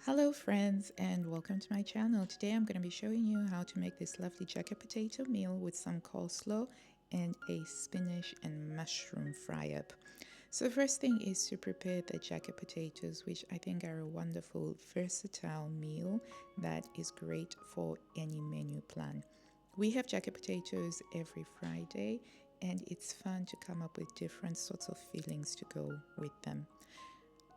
Hello friends and welcome to my channel. Today I'm going to be showing you how to make this lovely jacket potato meal with some coleslaw and a spinach and mushroom fry up. So the first thing is to prepare the jacket potatoes, which I think are a wonderful versatile meal that is great for any menu plan. We have jacket potatoes every Friday and it's fun to come up with different sorts of fillings to go with them.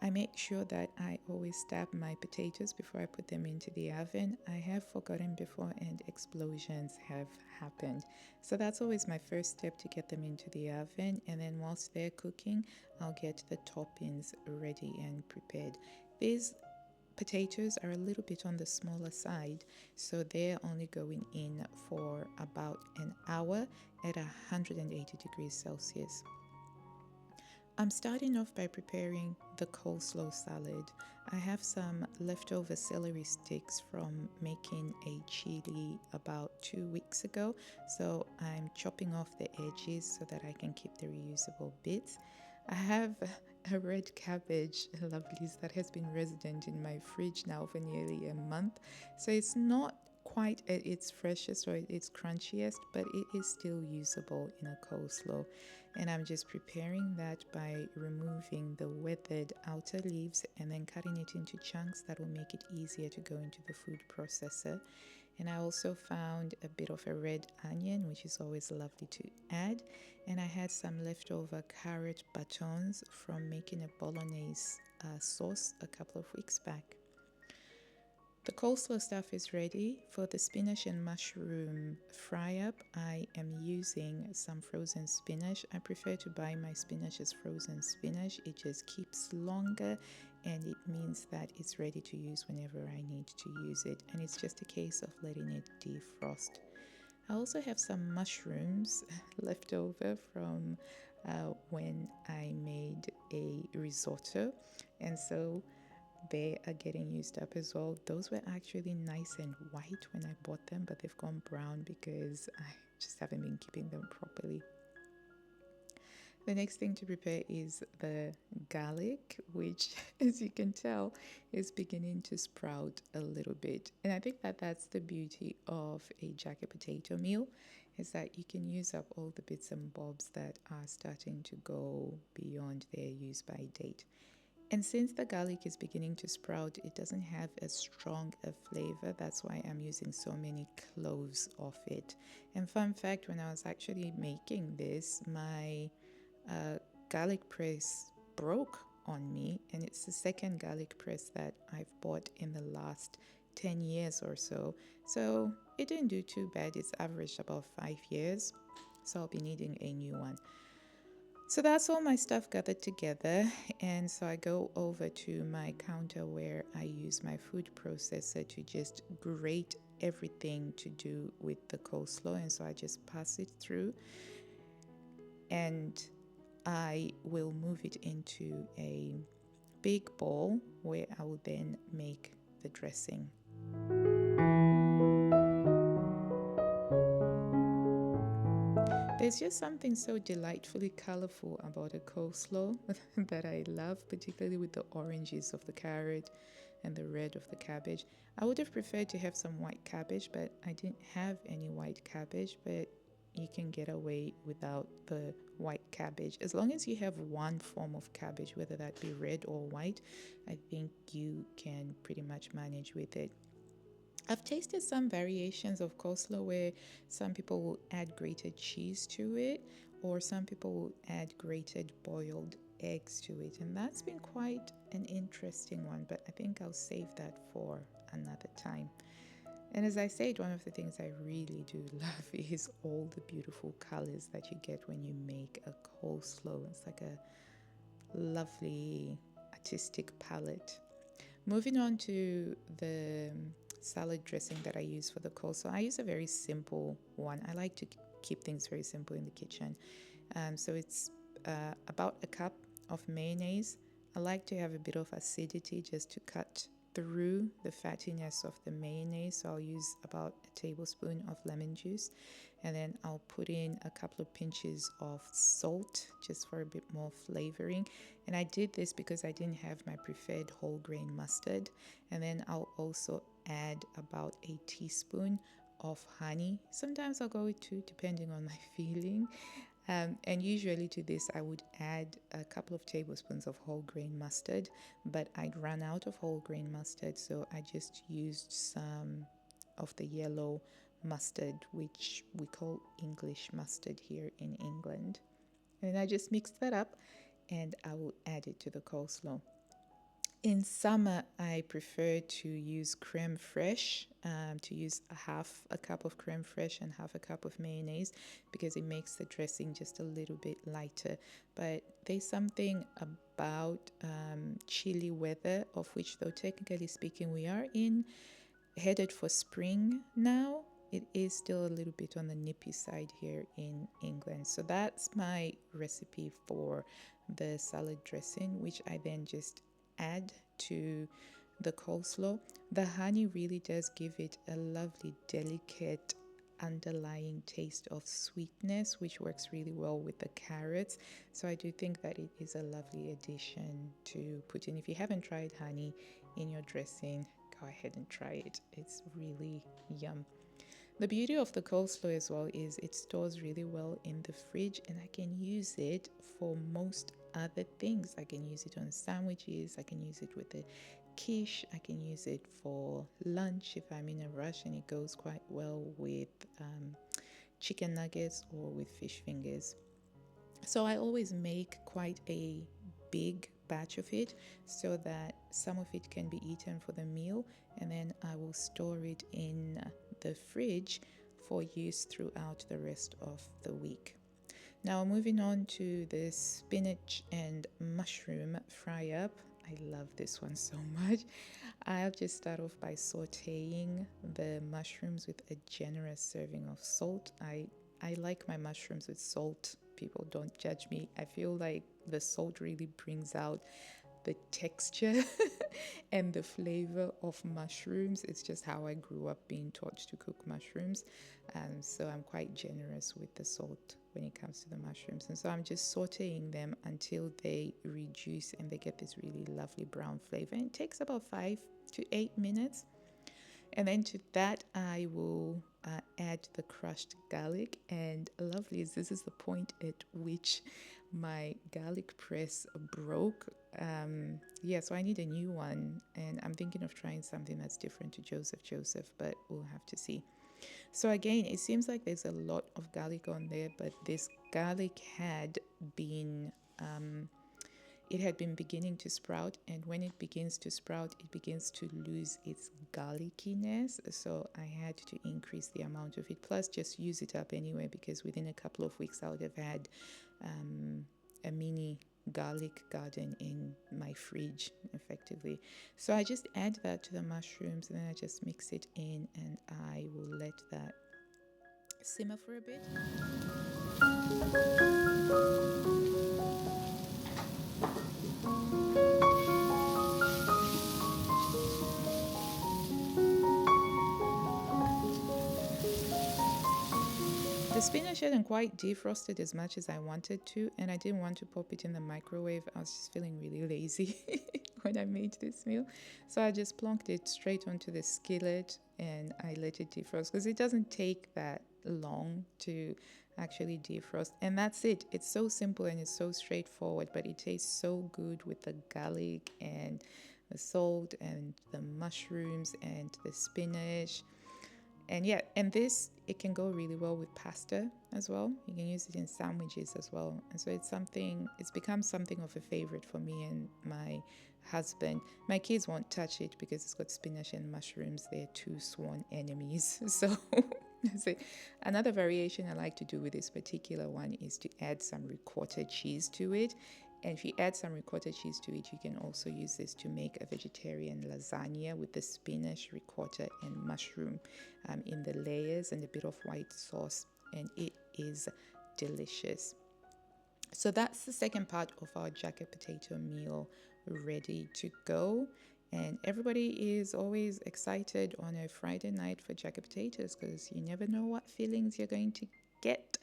I make sure that I always stab my potatoes before I put them into the oven. I have forgotten before and explosions have happened. So that's always my first step to get them into the oven. And then whilst they're cooking, I'll get the toppings ready and prepared. These potatoes are a little bit on the smaller side, so they're only going in for about an hour at 180 degrees Celsius. I'm starting off by preparing the coleslaw salad. I have some leftover celery sticks from making a chili about 2 weeks ago, so I'm chopping off the edges so that I can keep the reusable bits. I have a red cabbage, lovelies, that has been resident in my fridge now for nearly a month, so it's not quite at its freshest or its crunchiest, but it is still usable in a coleslaw. And I'm just preparing that by removing the weathered outer leaves and then cutting it into chunks that will make it easier to go into the food processor. And I also found a bit of a red onion, which is always lovely to add. And I had some leftover carrot batons from making a bolognese sauce a couple of weeks back. The coleslaw stuff is ready. For the spinach and mushroom fry up, I am using some frozen spinach. I prefer to buy my spinach as frozen spinach. It just keeps longer and it means that it's ready to use whenever I need to use it. And it's just a case of letting it defrost. I also have some mushrooms left over from when I made a risotto. And so they are getting used up as well. Those were actually nice and white when I bought them, but they've gone brown because I just haven't been keeping them properly. The next thing to prepare is the garlic, which, as you can tell, is beginning to sprout a little bit. And I think that that's the beauty of a jacket potato meal, is that you can use up all the bits and bobs that are starting to go beyond their use by date. And since the garlic is beginning to sprout, it doesn't have as strong a flavor. That's why I'm using so many cloves of it. And fun fact, when I was actually making this, my garlic press broke on me. And it's the second garlic press that I've bought in the last 10 years or so. So it didn't do too bad. It's averaged about 5 years. So I'll be needing a new one. So that's all my stuff gathered together, and so I go over to my counter where I use my food processor to just grate everything to do with the coleslaw, and so I just pass it through and I will move it into a big bowl where I will then make the dressing. There's just something so delightfully colorful about a coleslaw that I love, particularly with the oranges of the carrot and the red of the cabbage. I would have preferred to have some white cabbage, but I didn't have any white cabbage, but you can get away without the white cabbage. As long as you have one form of cabbage, whether that be red or white, I think you can pretty much manage with it. I've tasted some variations of coleslaw where some people will add grated cheese to it, or some people will add grated boiled eggs to it, and that's been quite an interesting one, but I think I'll save that for another time. And as I said, one of the things I really do love is all the beautiful colors that you get when you make a coleslaw. It's like a lovely artistic palette. Moving on to the salad dressing that I use for the coleslaw. I use a very simple one. I like to keep things very simple in the kitchen. So it's about a cup of mayonnaise. I like to have a bit of acidity just to cut through the fattiness of the mayonnaise. So I'll use about a tablespoon of lemon juice, and then I'll put in a couple of pinches of salt just for a bit more flavoring. And I did this because I didn't have my preferred whole grain mustard. And then I'll also add about a teaspoon of honey. Sometimes I'll go with 2 depending on my feeling. And usually to this I would add a couple of tablespoons of whole grain mustard, but I'd run out of whole grain mustard, so I just used some of the yellow mustard, which we call English mustard here in England. And I just mixed that up and I will add it to the coleslaw. In summer, I prefer to use creme fraiche, to use half a cup of creme fraiche and half a cup of mayonnaise, because it makes the dressing just a little bit lighter. But there's something about chilly weather, of which, though technically speaking, we are headed for spring now. It is still a little bit on the nippy side here in England. So that's my recipe for the salad dressing, which I then just add to the coleslaw. The honey really does give it a lovely, delicate underlying taste of sweetness, which works really well with the carrots. So I do think that it is a lovely addition to put in. If you haven't tried honey in your dressing, go ahead and try it. It's really yum. The beauty of the coleslaw as well is it stores really well in the fridge, and I can use it for most other things. I can use it on sandwiches, I can use it with a quiche, I can use it for lunch if I'm in a rush, and it goes quite well with chicken nuggets or with fish fingers. So I always make quite a big batch of it so that some of it can be eaten for the meal, and then I will store it in the fridge for use throughout the rest of the week. Now moving on to the spinach and mushroom fry up. I love this one so much. I'll just start off by sauteing the mushrooms with a generous serving of salt. I like my mushrooms with salt. People, don't judge me. I feel like the salt really brings out the texture and the flavor of mushrooms. It's just how I grew up being taught to cook mushrooms. So I'm quite generous with the salt when it comes to the mushrooms. And so I'm just sauteing them until they reduce and they get this really lovely brown flavor. And it takes about 5 to 8 minutes. And then to that, I will add the crushed garlic. And lovely, this is the point at which my garlic press broke. So I need a new one. And I'm thinking of trying something that's different to Joseph, but we'll have to see. So again, it seems like there's a lot of garlic on there, but this garlic had been beginning to sprout, and when it begins to sprout, it begins to lose its garlickiness. So I had to increase the amount of it, plus just use it up anyway, because within a couple of weeks I would have had a mini garlic garden in my fridge effectively. So I just add that to the mushrooms, and then I just mix it in, and I will let that simmer for a bit. The spinach hadn't quite defrosted as much as I wanted to, and I didn't want to pop it in the microwave. I was just feeling really lazy when I made this meal. So I just plonked it straight onto the skillet and I let it defrost, because it doesn't take that long to actually defrost. And that's it. It's so simple and it's so straightforward, but it tastes so good with the garlic and the salt and the mushrooms and the spinach. And this, it can go really well with pasta as well. You can use it in sandwiches as well. And so it's become something of a favorite for me and my husband. My kids won't touch it because it's got spinach and mushrooms. They're two sworn enemies. So another variation I like to do with this particular one is to add some ricotta cheese to it. And if you add some ricotta cheese to it, you can also use this to make a vegetarian lasagna with the spinach, ricotta, and mushroom in the layers, and a bit of white sauce. And it is delicious. So that's the second part of our jacket potato meal ready to go. And everybody is always excited on a Friday night for jacket potatoes because you never know what feelings you're going to get.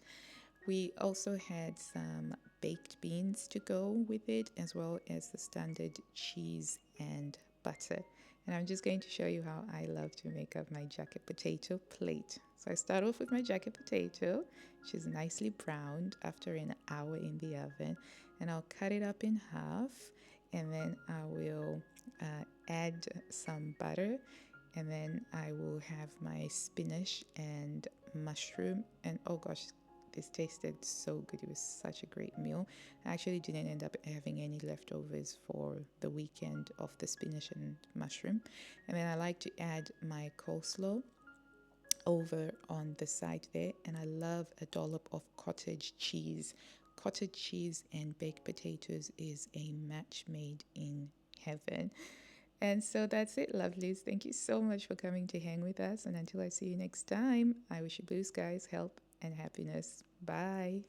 We also had some baked beans to go with it, as well as the standard cheese and butter. And I'm just going to show you how I love to make up my jacket potato plate. So I start off with my jacket potato, which is nicely browned after an hour in the oven. And I'll cut it up in half, and then I will add some butter, and then I will have my spinach and mushroom. And oh gosh, this tasted so good. It was such a great meal. I actually didn't end up having any leftovers for the weekend of the spinach and mushroom. And then I like to add my coleslaw over on the side there, and I love a dollop of cottage cheese. Cottage cheese and baked potatoes is a match made in heaven. And so that's it, lovelies. Thank you so much for coming to hang with us. And until I see you next time, I wish you blue skies, health, and happiness. Bye.